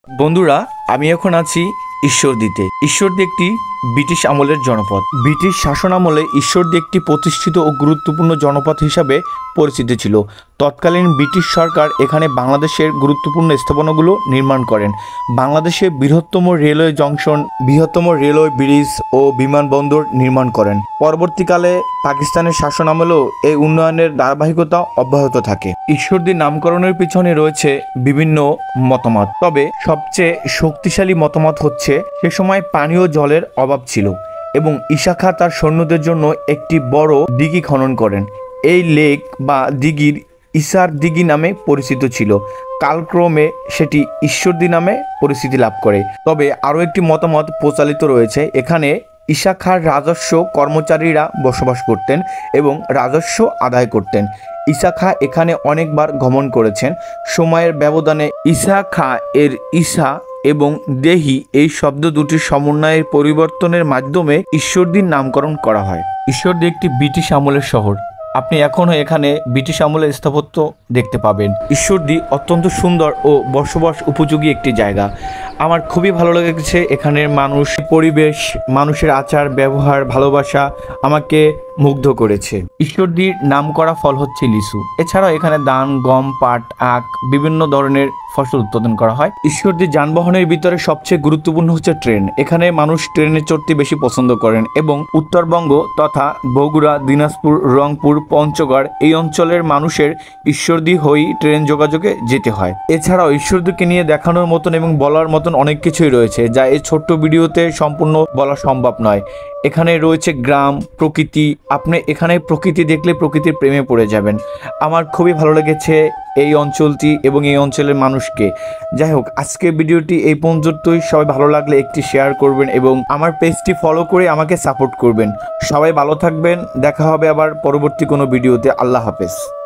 বন্ধুরা, আমি এখন আছি ঈশ্বরদীতে। ঈশ্বরদী একটি ব্রিটিশ আমলের জনপদ। ব্রিটিশ শাসন আমলে ঈশ্বরদী একটি প্রতিষ্ঠিত ও গুরুত্বপূর্ণ জনপদ হিসাবে পরিচিত ছিল। তৎকালীন ব্রিটিশ সরকার এখানে বাংলাদেশের গুরুত্বপূর্ণ স্থাপনাগুলো নির্মাণ করেন। বাংলাদেশের বৃহত্তম রেলওয়ে জংশন, বৃহত্তম রেলওয়ে ব্রিজ ও বিমানবন্দর নির্মাণ করেন। পরবর্তীকালে পাকিস্তানের শাসন আমলেও এই উন্নয়নের ধারাবাহিকতা অব্যাহত থাকে। ঈশ্বরদীর নামকরণের পিছনে রয়েছে বিভিন্ন মতামত, তবে সবচেয়ে শক্তিশালী মতামত হচ্ছে সে সময় পানীয় জলের অভাব ছিল এবং ঈসা খাঁ তার সৈন্যদের জন্য একটি বড় দিঘি খনন করেন। এই লেক বা দিঘির ঈসার দিঘি নামে পরিচিত ছিল। কালক্রমে সেটি ঈশ্বরদী নামে পরিচিতি লাভ করে। তবে আরও একটি মতামত প্রচলিত রয়েছে, এখানে ঈসা খাঁর রাজস্ব কর্মচারীরা বসবাস করতেন এবং রাজস্ব আদায় করতেন। ঈসা খাঁ এখানে অনেকবার গমন করেছেন। সময়ের ব্যবধানে ঈসা খাঁ এর ঈসা এবং দেহি এই শব্দ দুটির সমন্বয়ের পরিবর্তনের মাধ্যমে ঈশ্বরদীর নামকরণ করা হয়। ঈশ্বরদী একটি ব্রিটিশ আমলের শহর। আপনি এখনও এখানে ব্রিটিশ আমলের স্থাপত্য দেখতে পাবেন। ঈশ্বরদী অত্যন্ত সুন্দর ও বসবাস উপযোগী একটি জায়গা। আমার খুবই ভালো লেগেছে এখানের মানুষ, পরিবেশ, মানুষের আচার ব্যবহার, ভালোবাসা আমাকে মুগ্ধ করেছে। ঈশ্বরদীর নাম করা ফল হচ্ছে লিচু। এছাড়াও এখানে ধান, গম, পাট, আখ বিভিন্ন ধরনের ফসল উৎপাদন করা হয়। ঈশ্বরদীর যানবাহনের ভিতরে সবচেয়ে গুরুত্বপূর্ণ হচ্ছে ট্রেন। এখানে মানুষ ট্রেনে চড়তে বেশি পছন্দ করেন এবং উত্তরবঙ্গ তথা বগুড়া, দিনাজপুর, রংপুর, পঞ্চগড় এই অঞ্চলের মানুষের ঈশ্বরদী হয়েই ট্রেন যোগাযোগে যেতে হয়। এছাড়াও ঈশ্বরদীকে নিয়ে দেখানোর মতন এবং বলার মতন অনেক কিছুই রয়েছে, যা এই ছোট্ট ভিডিওতে সম্পূর্ণ বলা সম্ভব নয়। এখানে রয়েছে গ্রাম, প্রকৃতি। আপনি এখানে প্রকৃতি দেখলে প্রকৃতির প্রেমে পড়ে যাবেন। আমার খুবই ভালো লেগেছে এই অঞ্চলটি এবং এই অঞ্চলের মানুষকে। যাই হোক, আজকের ভিডিওটি এই পর্যন্তই। সবাই ভালো লাগলে একটি শেয়ার করবেন এবং আমার পেজটি ফলো করে আমাকে সাপোর্ট করবেন। সবাই ভালো থাকবেন। দেখা হবে আবার পরবর্তী কোনো ভিডিওতে। আল্লাহ হাফেজ।